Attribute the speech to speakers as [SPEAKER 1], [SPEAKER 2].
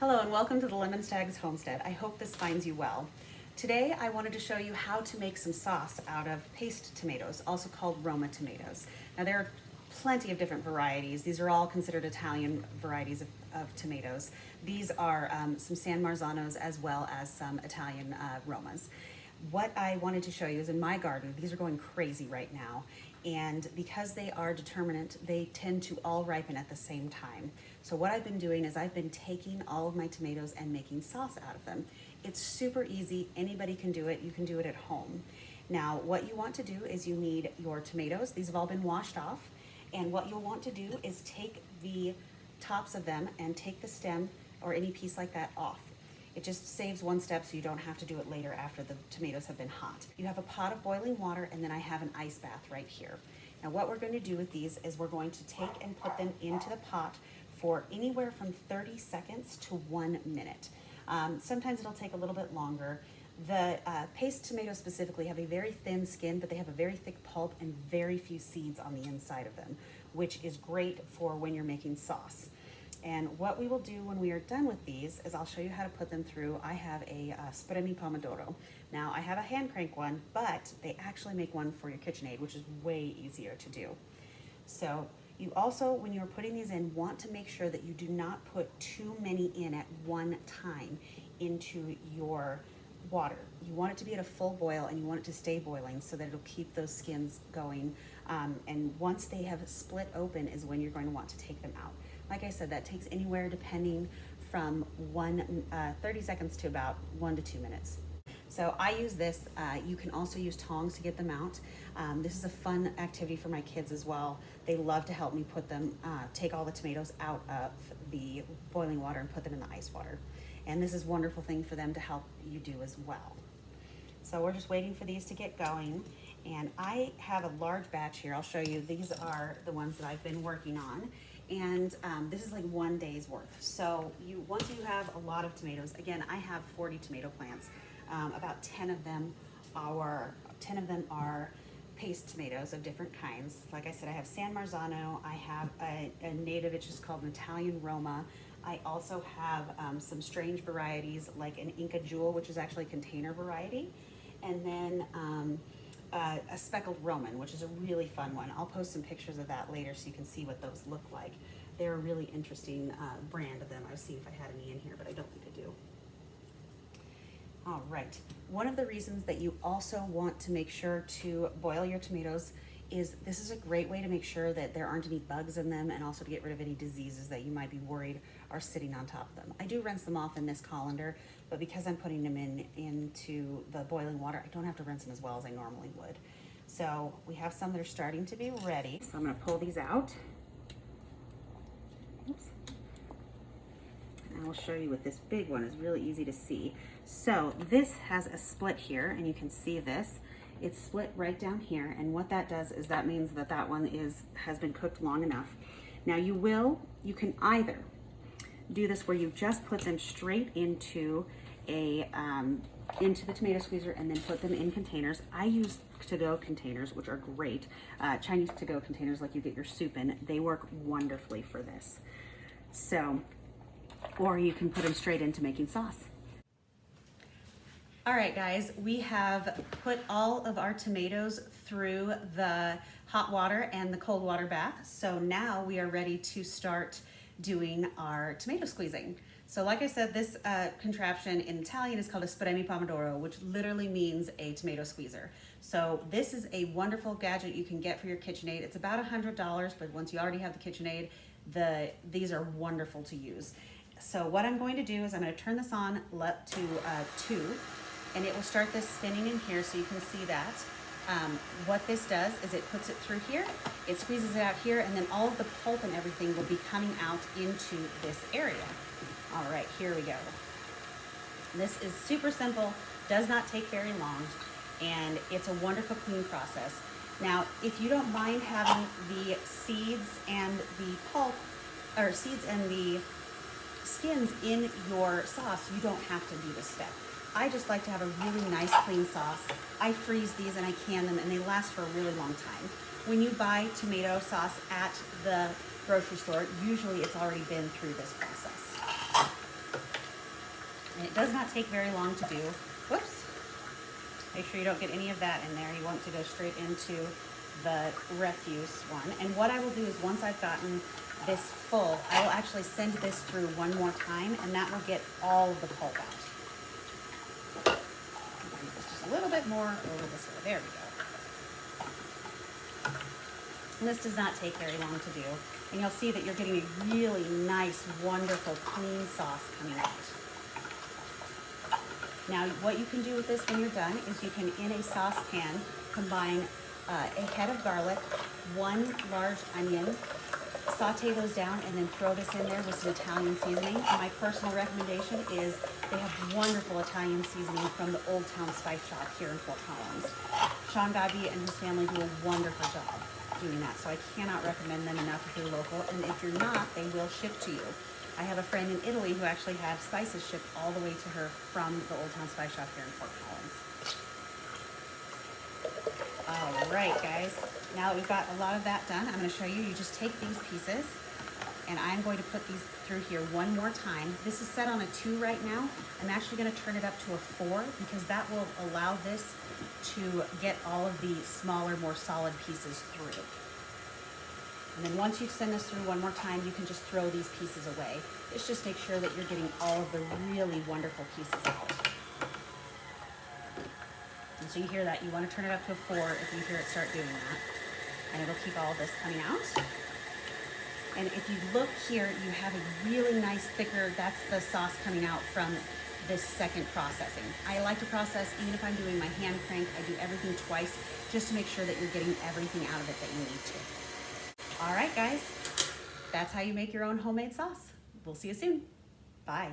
[SPEAKER 1] Hello and welcome to the Lemon Stags Homestead. I hope this finds you well. Today I wanted to show you how to make some sauce out of paste tomatoes, also called Roma tomatoes. Now there are plenty of different varieties. These are all considered Italian varieties of tomatoes. These are some San Marzanos as well as some Italian Romas. What I wanted to show you is in my garden, these are going crazy right now. And because they are determinate, they tend to all ripen at the same time. So what I've been doing is I've been taking all of my tomatoes and making sauce out of them. It's super easy, anybody can do it, you can do it at home. Now what you want to do is you need your tomatoes, these have all been washed off, and what you'll want to do is take the tops of them and take the stem or any piece like that off. It just saves one step so you don't have to do it later after the tomatoes have been hot. You have a pot of boiling water and then I have an ice bath right here. Now what we're going to do with these is we're going to take and put them into the pot for anywhere from 30 seconds to 1 minute. Sometimes it'll take a little bit longer. The paste tomatoes specifically have a very thin skin, but they have a very thick pulp and very few seeds on the inside of them, which is great for when you're making sauce. And what we will do when we are done with these is I'll show you how to put them through. I have a spremi pomodoro. Now I have a hand crank one, but they actually make one for your KitchenAid, which is way easier to do. So you also, when you're putting these in, want to make sure that you do not put too many in at one time into your water. You want it to be at a full boil and you want it to stay boiling so that it'll keep those skins going. And once they have split open is when you're going to want to take them out. Like I said, that takes anywhere depending from 30 seconds to about 1 to 2 minutes. So I use this. You can also use tongs to get them out. This is a fun activity for my kids as well. They love to help me put them, take all the tomatoes out of the boiling water and put them in the ice water. And this is a wonderful thing for them to help you do as well. So we're just waiting for these to get going. And I have a large batch here. I'll show you. These are the ones that I've been working on. And this is like 1 day's worth. So once you have a lot of tomatoes, again, I have 40 tomato plants. About 10 of them are paste tomatoes of different kinds. Like I said, I have San Marzano. I have a native, it's just called an Italian Roma. I also have some strange varieties like an Inca Jewel, which is actually a container variety. And then a speckled Roman, which is a really fun one. I'll post some pictures of that later so you can see what those look like. They're a really interesting brand of them. I'll see if I had any in here, but I don't think I do. All right, one of the reasons that you also want to make sure to boil your tomatoes is this is a great way to make sure that there aren't any bugs in them and also to get rid of any diseases that you might be worried are sitting on top of them. I do rinse them off in this colander, but because I'm putting them into the boiling water, I don't have to rinse them as well as I normally would. So we have some that are starting to be ready. So I'm gonna pull these out. Oops. And I will show you with this big one. It's really easy to see. So this has a split here, and you can see this. It's split right down here, and what that does is that means that that one has been cooked long enough. Now you can either do this where you just put them straight into the tomato squeezer and then put them in containers. I use to-go containers, which are great. Chinese to-go containers like you get your soup in, they work wonderfully for this. So, or you can put them straight into making sauce. All right, guys, we have put all of our tomatoes through the hot water and the cold water bath. So now we are ready to start doing our tomato squeezing. So like I said, this contraption in Italian is called a spremi pomodoro, which literally means a tomato squeezer. So this is a wonderful gadget you can get for your KitchenAid. It's about $100, but once you already have the KitchenAid, these are wonderful to use. So what I'm going to do is I'm going to turn this on to 2, and it will start this spinning in here so you can see that. What this does is it puts it through here, it squeezes it out here, and then all of the pulp and everything will be coming out into this area. All right, here we go. This is super simple, does not take very long, and it's a wonderful clean process. Now, if you don't mind having the seeds and the pulp, or seeds and the skins in your sauce, you don't have to do this step. I just like to have a really nice clean sauce. I freeze these and I can them and they last for a really long time. When you buy tomato sauce at the grocery store, usually it's already been through this process. And it does not take very long to do. Whoops. Make sure you don't get any of that in there. You want to go straight into the refuse one. And what I will do is once I've gotten this full, I will actually send this through one more time, and that will get all of the pulp out. Just a little bit more over this way. There we go. And this does not take very long to do. And you'll see that you're getting a really nice, wonderful, clean sauce coming out. Now, what you can do with this when you're done is you can, in a saucepan, combine a head of garlic, 1 large onion, saute those down, and then throw this in there with some Italian seasoning. And my personal recommendation is they have wonderful Italian seasoning from the Old Town Spice Shop here in Fort Collins. Sean Gabby and his family do a wonderful job doing that, so I cannot recommend them enough if you're local. And if you're not, they will ship to you. I have a friend in Italy who actually had spices shipped all the way to her from the Old Town Spice Shop here in Fort Collins. All right, guys. Now that we've got a lot of that done, I'm going to show you. You just take these pieces, and I'm going to put these through here one more time. This is set on a 2 right now. I'm actually going to turn it up to a 4 because that will allow this to get all of the smaller, more solid pieces through. And then once you send this through one more time, you can just throw these pieces away. Let's just make sure that you're getting all of the really wonderful pieces out. And so you hear that, you want to turn it up to a 4 if you hear it start doing that. And it'll keep all of this coming out. And if you look here, you have a really nice thicker, that's the sauce coming out from this second processing. I like to process, even if I'm doing my hand crank, I do everything twice just to make sure that you're getting everything out of it that you need to. All right, guys, that's how you make your own homemade sauce. We'll see you soon. Bye.